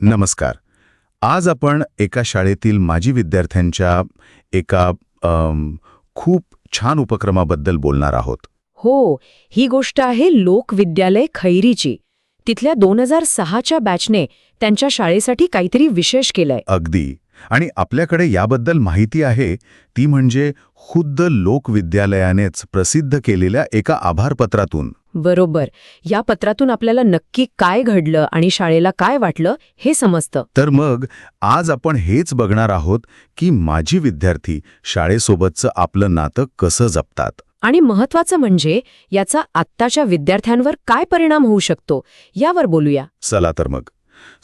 नमस्कार. आज आपण एका शाळेतील माजी विद्यार्थ्यांच्या एका खूप छान उपक्रमाबद्दल बोलणार आहोत. हो, ही गोष्ट आहे लोकविद्यालय खैरीची. तिथल्या 2006च्या बॅचने त्यांच्या शाळेसाठी काहीतरी विशेष केलंय. अगदी. आणि आपल्याकडे याबद्दल माहिती आहे ती म्हणजे खुद्द लोकविद्यालयानेच प्रसिद्ध केलेल्या एका आभारपत्रातून. बरोबर. या पत्रातून आपल्याला नक्की काय घडलं आणि शाळेला काय वाटलं हे समजतं. तर मग आज आपण हेच बघणार आहोत की माजी विद्यार्थी शाळेसोबतचं आपलं नातं कसं जपतात. आणि महत्वाचं म्हणजे याचा आत्ताच्या विद्यार्थ्यांवर काय परिणाम होऊ शकतो यावर बोलूया. चला तर मग.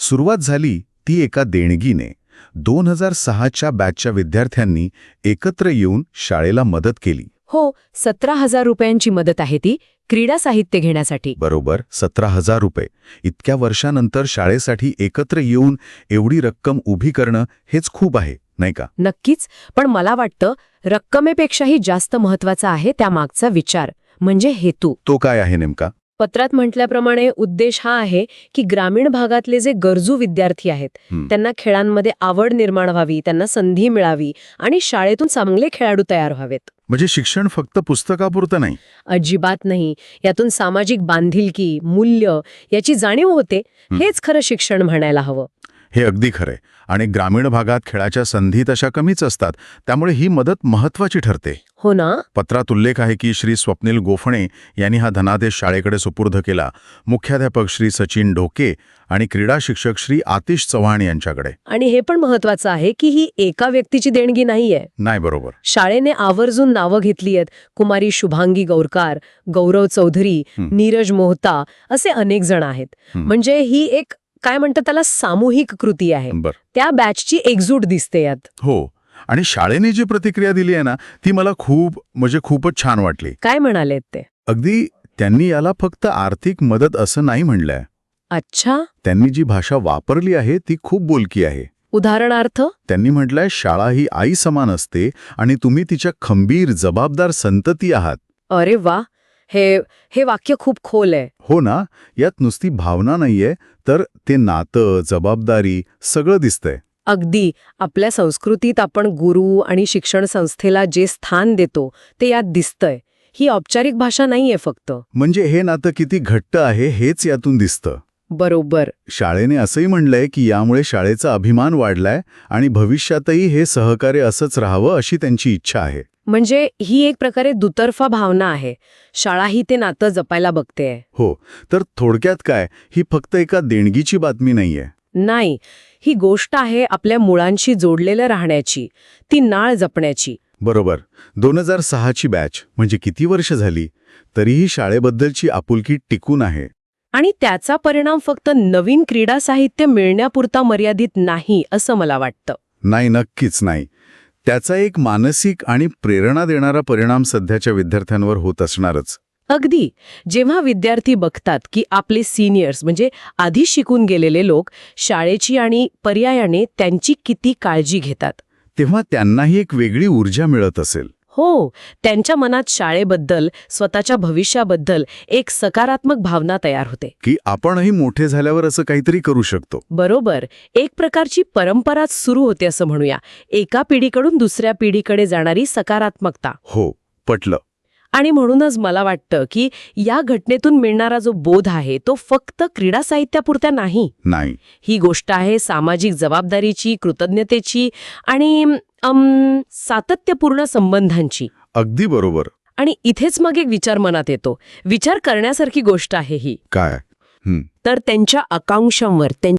सुरुवात झाली ती एका देणगीने. 2006च्या बॅचच्या विद्यार्थ्यांनी एकत्र येऊन शाळेला मदत केली. हो, 17,000 रुपयांची मदत आहे ती, क्रीडा साहित्य घेण्यासाठी. बरोबर, 17,000 रुपये. इतक्या वर्षानंतर शाळेसाठी एकत्र येऊन एवढी रक्कम उभी करणं हेच खूप आहे, नाही का? नक्कीच. पण मला वाटतं रक्कमेपेक्षाही जास्त महत्वाचा आहे त्यामागचा विचार, म्हणजे हेतू. तो काय आहे नेमका? पत्रात म्हटल्याप्रमाणे उद्देश हा आहे की ग्रामीण भागातले जे गरजू विद्यार्थी आहेत त्यांना खेळांमध्ये आवड निर्माण व्हावी, त्यांना संधी मिळावी आणि शाळेतून चांगले खेळाडू तयार व्हावेत. म्हणजे शिक्षण फक्त पुस्तकापुरतं नाही? अजिबात नाही. यातून सामाजिक बांधिलकी, मूल्य याची जाणीव होते. हेच खरं शिक्षण म्हणायला हवं. हे अगदी खरंय. आणि ग्रामीण भागात खेळाच्या संधी तशा कमीच असतात, त्यामुळे ही मदत महत्वाची ठरते. हो ना. पत्रात उल्लेख आहे की श्री स्वप्नील गोफणे यांनी हा धनादेश शाळेकडे सुपूर्द केला. मुख्याध्यापक श्री सचिन ढोके आणि क्रीडा शिक्षक श्री आतिश चव्हाण यांच्याकडे. आणि हे पण महत्वाचं आहे की ही एका व्यक्तीची देणगी नाहीये. नाही, बरोबर. शाळेने आवर्जून नावं घेतली आहेत. कुमारी शुभांगी गौरकार, गौरव चौधरी, नीरज मोहता असे अनेक जण आहेत. म्हणजे ही एक काय म्हणतात त्याला सामूहिक कृती आहे. त्या बॅचची एकजूट दिसते यात. हो. आणि शाळेने जी प्रतिक्रिया दिली आहे ना ती मला खूपच छान वाटली. काय म्हणालेत ते? अगदी त्यांनी याला फक्त आर्थिक मदत असं नाही म्हणलंय. अच्छा. त्यांनी जी भाषा वापरली आहे ती खूप बोलकी आहे. उदाहरणार्थ? त्यांनी म्हटलंय शाळा ही आई समान असते आणि तुम्ही तिच्या खंबीर जबाबदार संतती आहात. अरे वा, हे वाक्य खूप खोल आहे. हो ना. यात नुसती भावना नाहीये तर ते नातं, जबाबदारी सगळं दिसतंय. अगदी. आपल्या संस्कृतीत आपण गुरु आणि शिक्षण संस्थेला जे स्थान देतो ते यात दिसतंय. ही औपचारिक भाषा नाहीये फक्त. म्हणजे हे नातं किती घट्ट आहे हेच यातून दिसतं. बरोबर. शाळेने असंही म्हणलंय की यामुळे शाळेचा अभिमान वाढलाय आणि भविष्यातही हे सहकार्य असंच राहावं अशी त्यांची इच्छा आहे. म्हणजे ही एक प्रकारे दुतर्फा भावना आहे. शाळा ही ते नातं जपायला बघतेय. हो. तर थोडक्यात काय, ही फक्त एका देणगीची बातमी नाहीये. नाही, ही गोष्ट आहे आपल्या मुळांशी जोडलेलं राहण्याची, ती नाळ जपण्याची. बरोबर. 2006ची बॅच म्हणजे किती वर्ष झाली तरीही शाळेबद्दलची आपुलकी टिकून आहे. आणि त्याचा परिणाम फक्त नवीन क्रीडा साहित्य मिळण्यापुरता मर्यादित नाही असं मला वाटतं. नाही, नक्कीच नाही. त्याचा एक मानसिक आणि प्रेरणा देणारा परिणाम सध्याच्या विद्यार्थ्यांवर होत असणारच. अगदी. जेव्हा विद्यार्थी बघतात की आपले सिनियर्स म्हणजे आधी शिकून गेलेले लोक शाळेची आणि पर्यायाने त्यांची किती काळजी घेतात, तेव्हा त्यांनाही एक वेगळी ऊर्जा मिळत असेल. हो. त्यांच्या मनात शाळेबद्दल, स्वतःच्या भविष्याबद्दल एक सकारात्मक भावना तयार होते की आपणही मोठे झाल्यावर असं काहीतरी करू शकतो. बरोबर. एक प्रकारची परंपराच सुरू होते असं म्हणूया. एका पिढीकडून दुसऱ्या पिढीकडे जाणारी सकारात्मकता. हो, पटलं. आणि म्हणूनच मला वाटतं की या घटनेतून मिळणारा जो बोध आहे तो फक्त क्रीडा साहित्यापुरता नाही. ही गोष्ट आहे सामाजिक जबाबदारीची, कृतज्ञतेची आणि सातत्यपूर्ण संबंधांची. अगदी बरोबर. आणि इथेच मग एक विचार मनात येतो. विचार करण्यासारखी गोष्ट आहे ही. काय? तर त्यांच्या आकांक्षांवर,